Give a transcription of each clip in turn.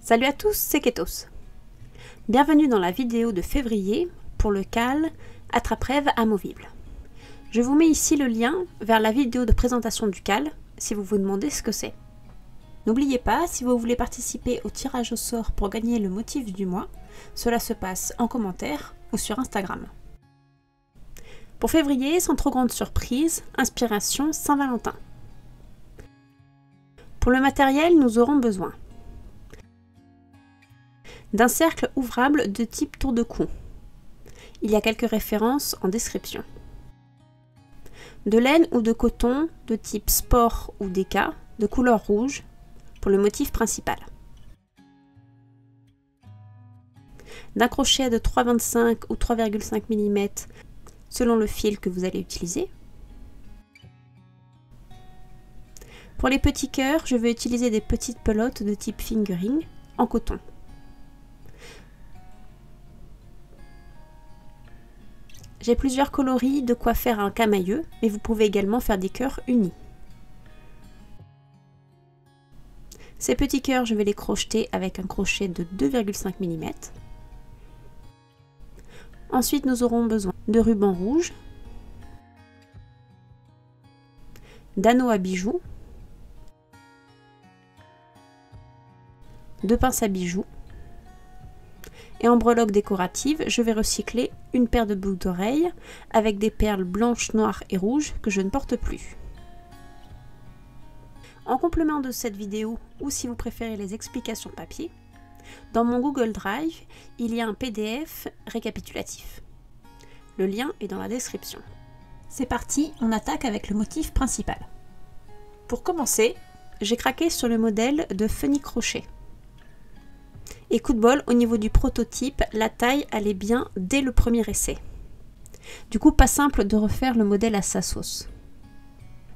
Salut à tous, c'est Ketos. Bienvenue dans la vidéo de février pour le CAL Attrape-Rêve amovible. Je vous mets ici le lien vers la vidéo de présentation du CAL si vous vous demandez ce que c'est. N'oubliez pas, si vous voulez participer au tirage au sort pour gagner le motif du mois, cela se passe en commentaire ou sur Instagram. Pour février, sans trop grande surprise, inspiration Saint-Valentin. Pour le matériel, nous aurons besoin d'un cercle ouvrable de type tour de cou. Il y a quelques références en description. De laine ou de coton de type sport ou déca de couleur rouge pour le motif principal. D'un crochet de 3,25 ou 3,5 mm selon le fil que vous allez utiliser. Pour les petits cœurs, je vais utiliser des petites pelotes de type fingering en coton. J'ai plusieurs coloris de quoi faire un camailleux, mais vous pouvez également faire des cœurs unis. Ces petits cœurs, je vais les crocheter avec un crochet de 2,5 mm. Ensuite, nous aurons besoin de ruban rouge, d'anneaux à bijoux, de pinces à bijoux. Et en breloque décorative, je vais recycler une paire de boucles d'oreilles avec des perles blanches, noires et rouges que je ne porte plus. En complément de cette vidéo, ou si vous préférez les explications papier, dans mon Google Drive, il y a un PDF récapitulatif. Le lien est dans la description. C'est parti, on attaque avec le motif principal. Pour commencer, j'ai craqué sur le modèle de Funny Crochet. Et coup de bol, au niveau du prototype, la taille allait bien dès le premier essai. Du coup, pas simple de refaire le modèle à sa sauce.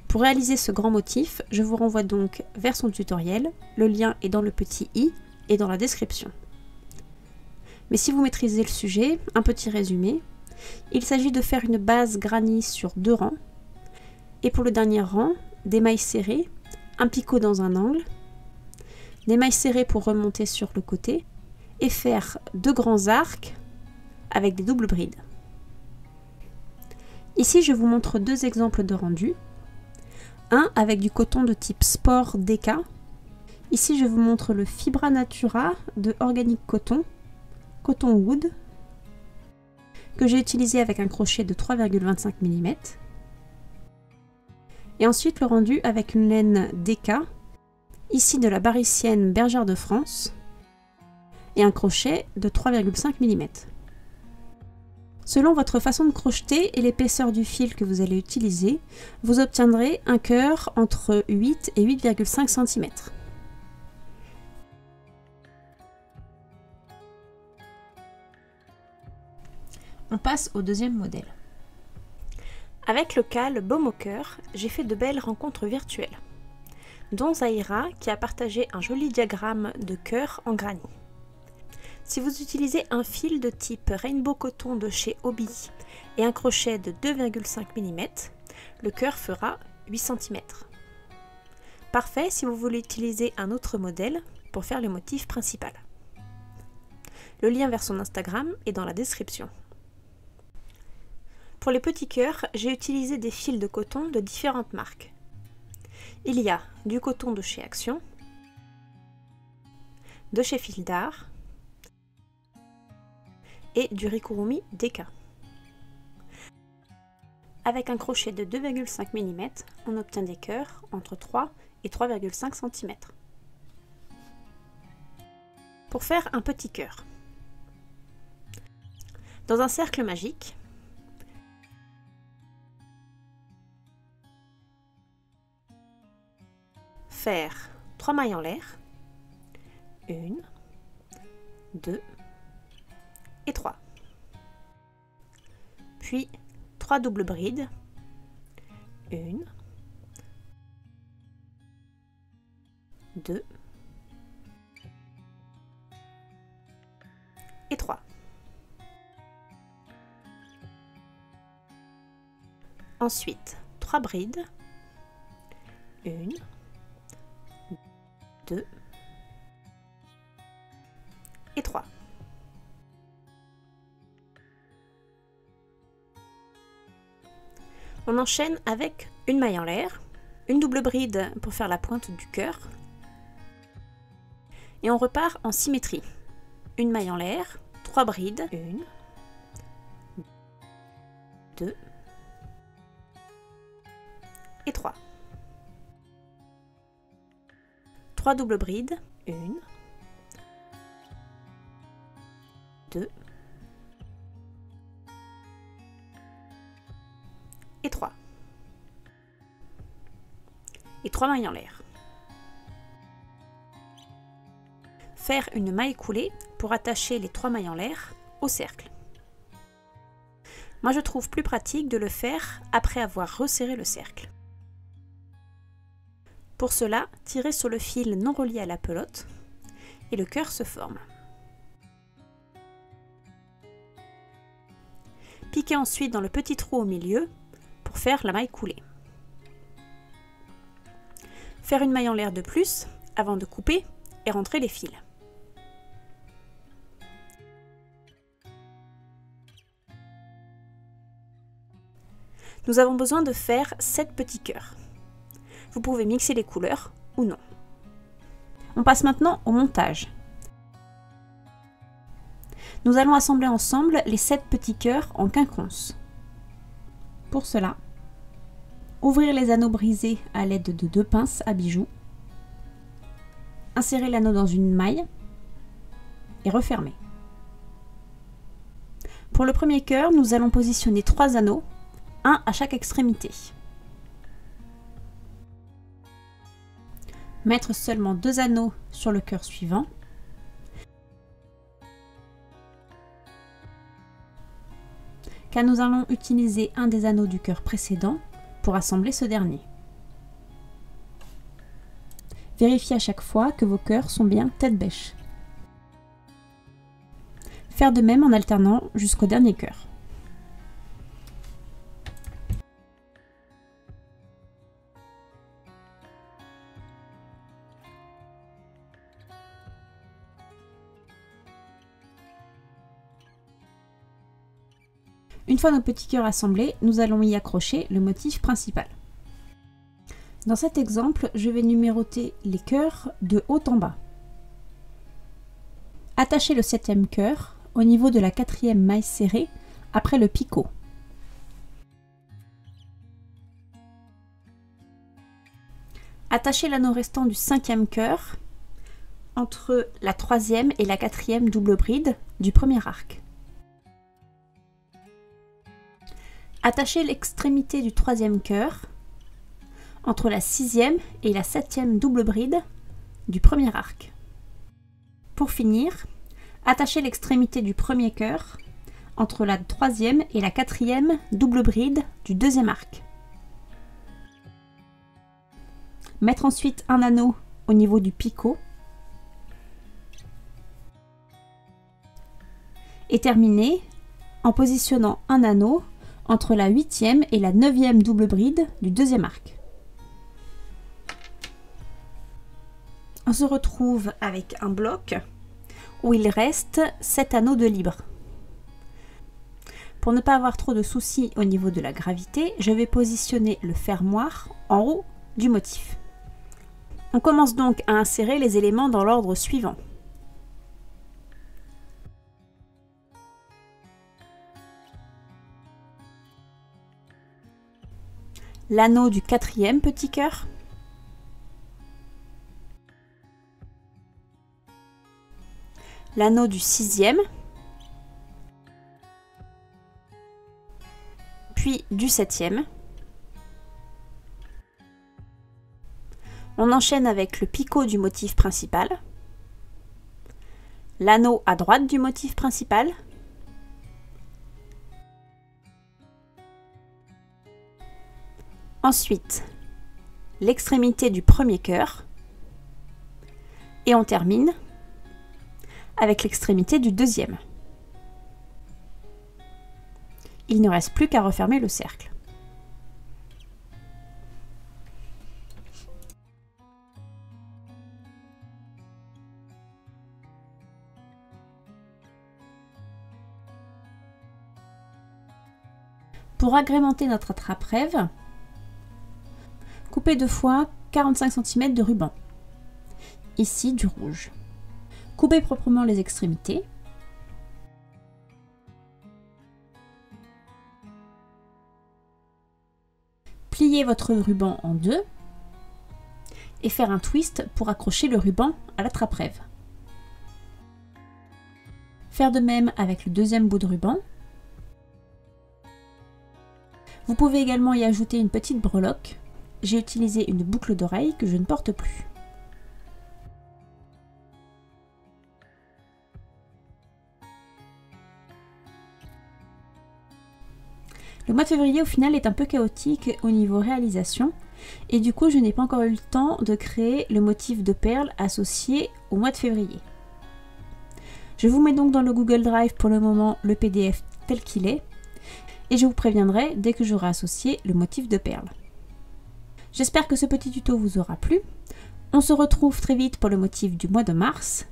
Pour réaliser ce grand motif, je vous renvoie donc vers son tutoriel. Le lien est dans le petit i et dans la description. Mais si vous maîtrisez le sujet, un petit résumé. Il s'agit de faire une base granny sur 2 rangs. Et pour le dernier rang, des mailles serrées, un picot dans un angle, des mailles serrées pour remonter sur le côté et faire 2 grands arcs avec des doubles brides. Ici, je vous montre 2 exemples de rendu. Un avec du coton de type sport déca. Ici, je vous montre le Fibra Natura de Organic Coton, coton wood, que j'ai utilisé avec un crochet de 3,25 mm. Et ensuite, le rendu avec une laine déca, ici de la Baricienne Bergère de France, et un crochet de 3,5 mm. Selon votre façon de crocheter et l'épaisseur du fil que vous allez utiliser, vous obtiendrez un cœur entre 8 et 8,5 cm. On passe au deuxième modèle. Avec le CAL Baume au cœur, j'ai fait de belles rencontres virtuelles, dont Zahira qui a partagé un joli diagramme de cœur en granit. Si vous utilisez un fil de type Rainbow Coton de chez Hobby et un crochet de 2,5 mm, le cœur fera 8 cm. Parfait si vous voulez utiliser un autre modèle pour faire le motif principal. Le lien vers son Instagram est dans la description. Pour les petits cœurs, j'ai utilisé des fils de coton de différentes marques. Il y a du coton de chez Action, de chez Fil d'Art et du Rikurumi Déca. Avec un crochet de 2,5 mm, on obtient des cœurs entre 3 et 3,5 cm. Pour faire un petit cœur, dans un cercle magique, faire 3 mailles en l'air, 1, 2 et 3. Puis 3 doubles brides, 1, 2 et 3. Ensuite 3 brides, 1, 2 et 3. On enchaîne avec une maille en l'air, une double bride pour faire la pointe du cœur, et on repart en symétrie. Une maille en l'air, 3 brides, 1, 2 et 3. 3 doubles brides, 1, 2 et 3. Et 3 mailles en l'air. Faire une maille coulée pour attacher les 3 mailles en l'air au cercle. Moi je trouve plus pratique de le faire après avoir resserré le cercle. Pour cela, tirez sur le fil non relié à la pelote et le cœur se forme. Piquez ensuite dans le petit trou au milieu pour faire la maille coulée. Faire une maille en l'air de plus avant de couper et rentrer les fils. Nous avons besoin de faire 7 petits cœurs. Vous pouvez mixer les couleurs ou non. On passe maintenant au montage. Nous allons assembler ensemble les 7 petits cœurs en quinconce. Pour cela, ouvrir les anneaux brisés à l'aide de 2 pinces à bijoux, insérer l'anneau dans une maille et refermer. Pour le premier cœur, nous allons positionner 3 anneaux, un à chaque extrémité. Mettre seulement 2 anneaux sur le cœur suivant. Car nous allons utiliser un des anneaux du cœur précédent pour assembler ce dernier. Vérifiez à chaque fois que vos cœurs sont bien tête bêche. Faire de même en alternant jusqu'au dernier cœur. Une fois nos petits cœurs assemblés, nous allons y accrocher le motif principal. Dans cet exemple, je vais numéroter les cœurs de haut en bas. Attachez le 7e cœur au niveau de la 4e maille serrée après le picot. Attachez l'anneau restant du 5e cœur entre la 3e et la 4e double bride du premier arc. Attachez l'extrémité du 3e cœur entre la 6e et la 7e double bride du premier arc. Pour finir, attachez l'extrémité du premier cœur entre la 3e et la 4e double bride du deuxième arc. Mettre ensuite un anneau au niveau du picot et terminer en positionnant un anneau entre la 8e et la 9e double bride du deuxième arc. On se retrouve avec un bloc où il reste 7 anneaux de libre. Pour ne pas avoir trop de soucis au niveau de la gravité, je vais positionner le fermoir en haut du motif. On commence donc à insérer les éléments dans l'ordre suivant. L'anneau du 4e petit cœur, l'anneau du 6e, puis du 7e. On enchaîne avec le picot du motif principal, l'anneau à droite du motif principal, ensuite l'extrémité du premier cœur et on termine avec l'extrémité du deuxième. Il ne reste plus qu'à refermer le cercle. Pour agrémenter notre attrape-rêve, coupez 2 fois 45 cm de ruban. Ici du rouge. Coupez proprement les extrémités. Pliez votre ruban en 2 et faire un twist pour accrocher le ruban à l'attrape-rêve. Faire de même avec le deuxième bout de ruban. Vous pouvez également y ajouter une petite breloque. J'ai utilisé une boucle d'oreille que je ne porte plus. Le mois de février au final est un peu chaotique au niveau réalisation et du coup je n'ai pas encore eu le temps de créer le motif de perles associé au mois de février. Je vous mets donc dans le Google Drive pour le moment le PDF tel qu'il est et je vous préviendrai dès que j'aurai associé le motif de perles. J'espère que ce petit tuto vous aura plu. On se retrouve très vite pour le motif du mois de mars.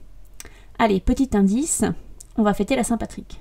Allez, petit indice, on va fêter la Saint-Patrick.